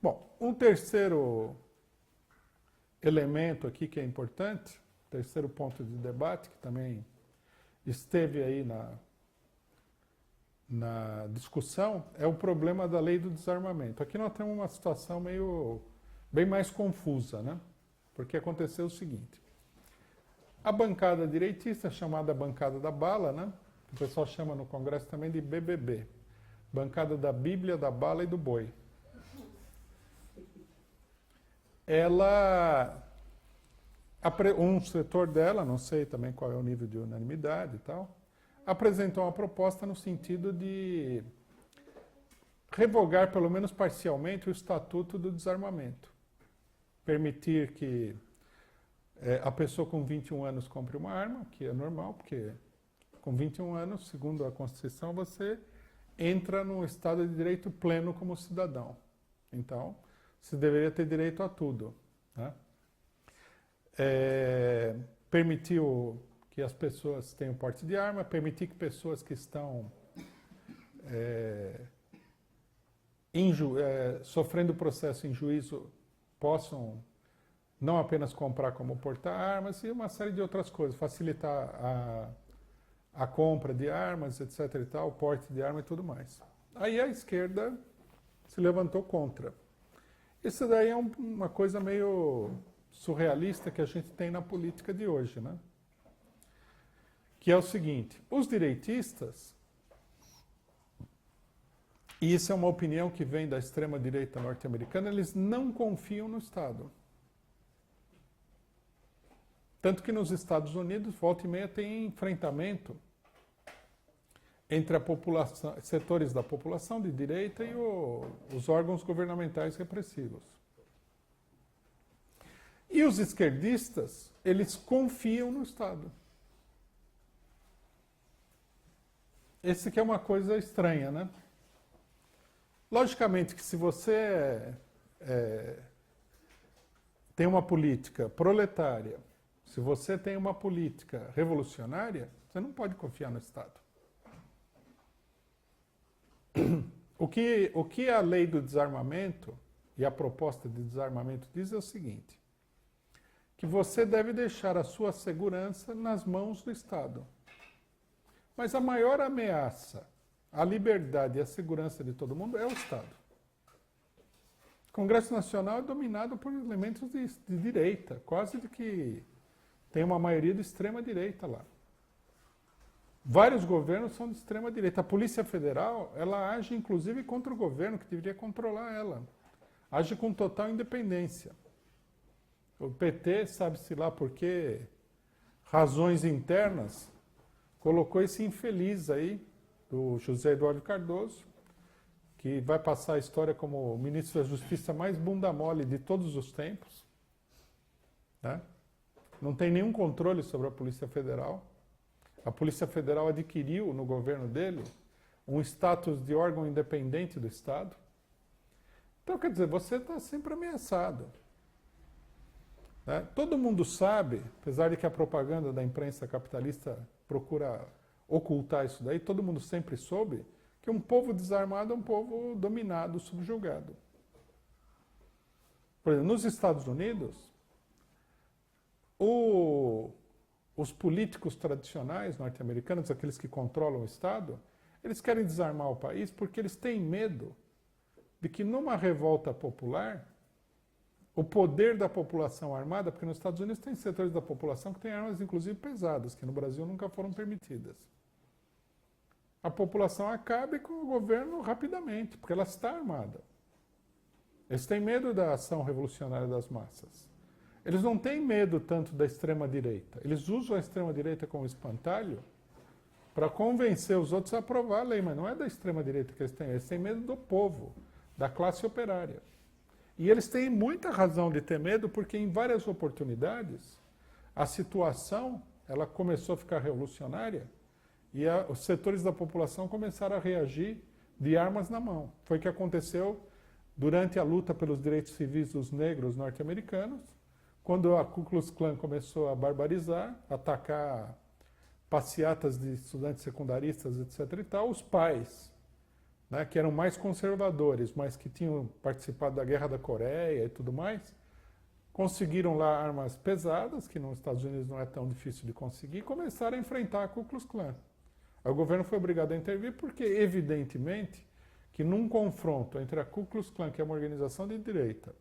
Bom, um terceiro elemento aqui que é importante, terceiro ponto de debate, que também esteve aí na discussão, é o problema da lei do desarmamento. Aqui nós temos uma situação bem mais confusa, né? Porque aconteceu o seguinte: a bancada direitista, chamada bancada da bala, né? O pessoal chama no Congresso também de BBB, bancada da Bíblia, da bala e do boi. Um setor dela, não sei também qual é o nível de unanimidade e tal, apresentou uma proposta no sentido de revogar, pelo menos parcialmente, o Estatuto do Desarmamento. Permitir que a pessoa com 21 anos compre uma arma, que é normal, porque com 21 anos, segundo a Constituição, você entra num estado de direito pleno como cidadão. Então, você deveria ter direito a tudo, né? Permitiu que as pessoas tenham porte de arma, permitir que pessoas que estão sofrendo processo em juízo possam não apenas comprar como portar armas e uma série de outras coisas, facilitar a compra de armas, etc. e tal, o porte de arma e tudo mais. Aí a esquerda se levantou contra. Isso daí é uma coisa meio surrealista que a gente tem na política de hoje, né? Que é o seguinte: os direitistas, e isso é uma opinião que vem da extrema-direita norte-americana, eles não confiam no Estado. Tanto que nos Estados Unidos, volta e meia, tem enfrentamento entre a população, setores da população de direita e os órgãos governamentais repressivos. E os esquerdistas, eles confiam no Estado. Esse que é uma coisa estranha, né? Logicamente que se você tem uma política proletária, se você tem uma política revolucionária, você não pode confiar no Estado. O que a lei do desarmamento e a proposta de desarmamento diz é o seguinte: que você deve deixar a sua segurança nas mãos do Estado. Mas a maior ameaça à liberdade e à segurança de todo mundo é o Estado. O Congresso Nacional é dominado por elementos de direita, quase de que tem uma maioria de extrema-direita lá. Vários governos são de extrema-direita. A Polícia Federal, ela age inclusive contra o governo, que deveria controlar ela. Age com total independência. O PT, sabe-se lá por que razões internas, colocou esse infeliz aí, do José Eduardo Cardoso, que vai passar a história como o ministro da Justiça mais bunda mole de todos os tempos, né? Não tem nenhum controle sobre a Polícia Federal. A Polícia Federal adquiriu, no governo dele, um status de órgão independente do Estado. Então, quer dizer, você está sempre ameaçado, né? Todo mundo sabe, apesar de que a propaganda da imprensa capitalista procura ocultar isso daí, todo mundo sempre soube que um povo desarmado é um povo dominado, subjugado. Por exemplo, nos Estados Unidos, os políticos tradicionais norte-americanos, aqueles que controlam o Estado, eles querem desarmar o país porque eles têm medo de que numa revolta popular, o poder da população armada, porque nos Estados Unidos tem setores da população que têm armas inclusive pesadas, que no Brasil nunca foram permitidas. A população acabe com o governo rapidamente, porque ela está armada. Eles têm medo da ação revolucionária das massas. Eles não têm medo tanto da extrema-direita. Eles usam a extrema-direita como espantalho para convencer os outros a aprovar a lei, mas não é da extrema-direita que eles têm medo do povo, da classe operária. E eles têm muita razão de ter medo, porque em várias oportunidades a situação ela começou a ficar revolucionária e os setores da população começaram a reagir de armas na mão. Foi o que aconteceu durante a luta pelos direitos civis dos negros norte-americanos, quando a Ku Klux Klan começou a barbarizar, atacar passeatas de estudantes secundaristas, etc. e tal, os pais né, que eram mais conservadores, mas que tinham participado da Guerra da Coreia e tudo mais, conseguiram lá armas pesadas, que nos Estados Unidos não é tão difícil de conseguir, e começaram a enfrentar a Ku Klux Klan. Aí o governo foi obrigado a intervir porque, evidentemente, que num confronto entre a Ku Klux Klan, que é uma organização de direita,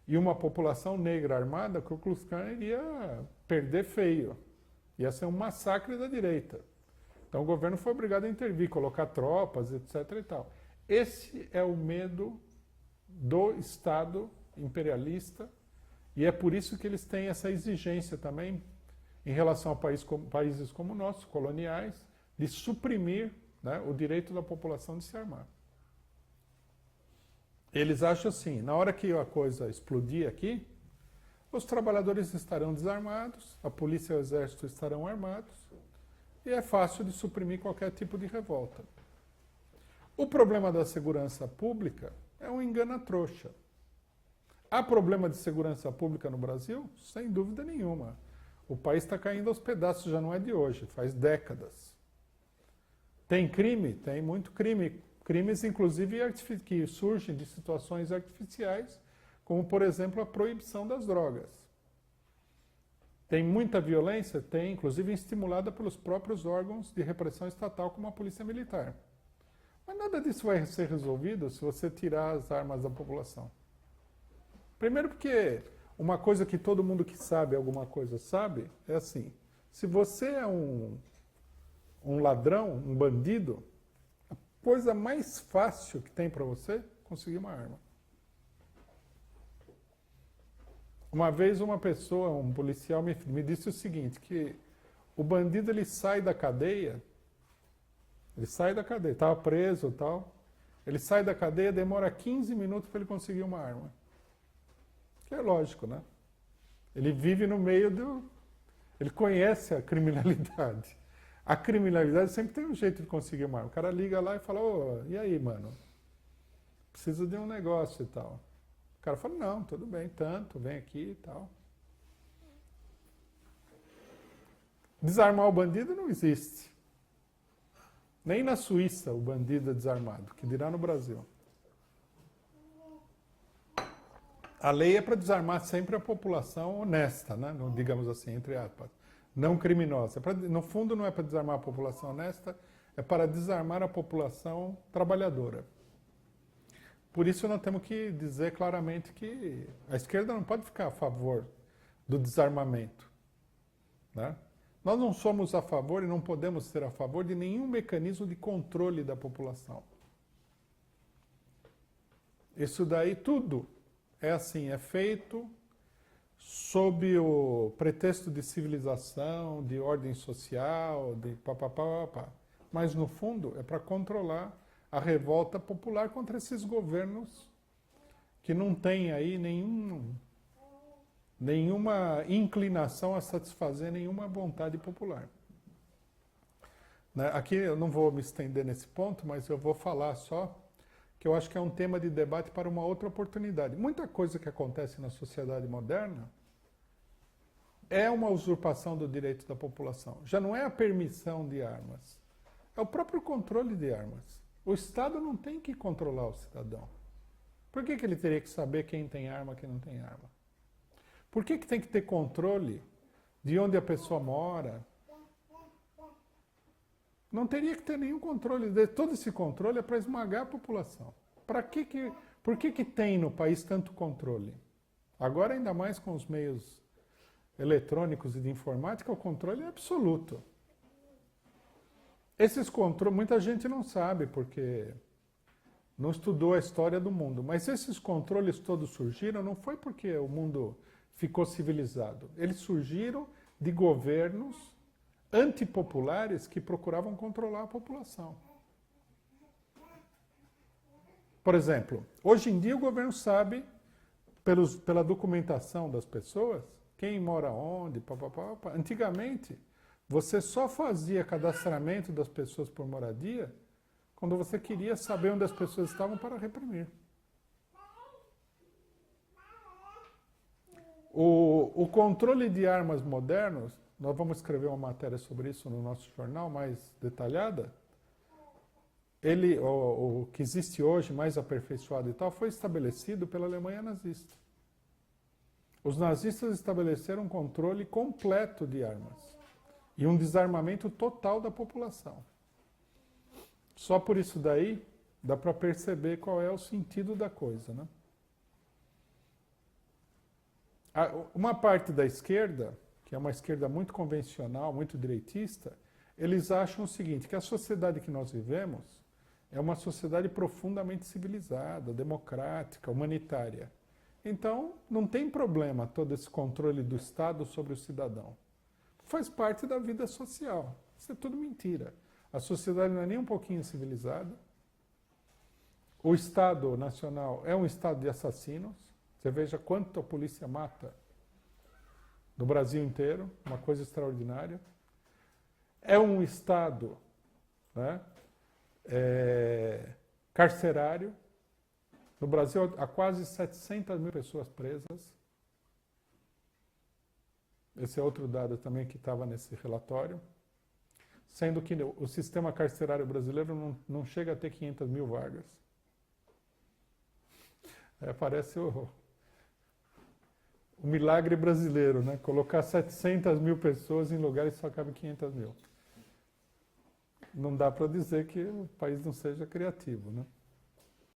e uma população negra armada, a Ku Klux Klan iria perder feio. Ia ser um massacre da direita. Então o governo foi obrigado a intervir, colocar tropas, etc. e tal. Esse é o medo do Estado imperialista e é por isso que eles têm essa exigência também em relação a países como o nosso, coloniais, de suprimir, né, o direito da população de se armar. Eles acham assim, na hora que a coisa explodir aqui, os trabalhadores estarão desarmados, a polícia e o exército estarão armados, e é fácil de suprimir qualquer tipo de revolta. O problema da segurança pública é um engana-trouxa. Há problema de segurança pública no Brasil? Sem dúvida nenhuma. O país está caindo aos pedaços, já não é de hoje, faz décadas. Tem crime? Tem muito crime. Crimes, inclusive, que surgem de situações artificiais, como, por exemplo, a proibição das drogas. Tem muita violência? Tem, inclusive estimulada pelos próprios órgãos de repressão estatal, como a Polícia Militar. Mas nada disso vai ser resolvido se você tirar as armas da população. Primeiro porque uma coisa que todo mundo que sabe alguma coisa sabe, é assim, se você é um ladrão, um bandido, a coisa mais fácil que tem para você é conseguir uma arma. Uma vez uma pessoa, um policial, me disse o seguinte, que o bandido ele sai da cadeia, estava preso e tal, ele sai da cadeia, demora 15 minutos para ele conseguir uma arma. Que é lógico, né? Ele vive no meio do... Ele conhece a criminalidade. A criminalidade sempre tem um jeito de conseguir uma arma. O cara liga lá e fala, ô, e aí, mano? Preciso de um negócio e tal. O cara fala, não, tudo bem, tanto, vem aqui e tal. Desarmar o bandido não existe. Nem na Suíça o bandido é desarmado, que dirá no Brasil. A lei é para desarmar sempre a população honesta, né? Digamos assim, entre aspas, não criminosa. No fundo, não é para desarmar a população honesta, é para desarmar a população trabalhadora. Por isso, nós temos que dizer claramente que a esquerda não pode ficar a favor do desarmamento, né? Nós não somos a favor e não podemos ser a favor de nenhum mecanismo de controle da população. Isso daí tudo é assim, é feito sob o pretexto de civilização, de ordem social, de papapá. Mas no fundo é para controlar a revolta popular contra esses governos que não têm aí nenhuma inclinação a satisfazer nenhuma vontade popular. Né? Aqui eu não vou me estender nesse ponto, mas eu vou falar só que eu acho que é um tema de debate para uma outra oportunidade. Muita coisa que acontece na sociedade moderna é uma usurpação do direito da população. Já não é a permissão de armas, é o próprio controle de armas. O Estado não tem que controlar o cidadão. Por que ele teria que saber quem tem arma e quem não tem arma? Por que tem que ter controle de onde a pessoa mora? Não teria que ter nenhum controle. Todo esse controle é para esmagar a população. Por que tem no país tanto controle? Agora, ainda mais com os meios eletrônicos e de informática, o controle é absoluto. Esses controles, muita gente não sabe, porque não estudou a história do mundo. Mas esses controles todos surgiram não foi porque o mundo ficou civilizado. Eles surgiram de governos antipopulares que procuravam controlar a população. Por exemplo, hoje em dia o governo sabe, pela documentação das pessoas, quem mora onde, papapá. Antigamente, você só fazia cadastramento das pessoas por moradia quando você queria saber onde as pessoas estavam para reprimir. O controle de armas modernos, nós vamos escrever uma matéria sobre isso no nosso jornal, mais detalhada, o que existe hoje, mais aperfeiçoado e tal, foi estabelecido pela Alemanha nazista. Os nazistas estabeleceram um controle completo de armas e um desarmamento total da população. Só por isso daí dá para perceber qual é o sentido da coisa, né? Uma parte da esquerda, que é uma esquerda muito convencional, muito direitista, eles acham o seguinte, que a sociedade que nós vivemos é uma sociedade profundamente civilizada, democrática, humanitária. Então, não tem problema todo esse controle do Estado sobre o cidadão. Faz parte da vida social. Isso é tudo mentira. A sociedade não é nem um pouquinho civilizada. O Estado Nacional é um Estado de assassinos. Você veja quanto a polícia mata no Brasil inteiro, uma coisa extraordinária. É um Estado, né, carcerário. No Brasil, há quase 700 mil pessoas presas. Esse é outro dado também que estava nesse relatório. Sendo que o sistema carcerário brasileiro não chega a ter 500 mil vagas. Parece o milagre brasileiro, né? Colocar 700 mil pessoas em lugares que só cabem 500 mil. Não dá para dizer que o país não seja criativo, né?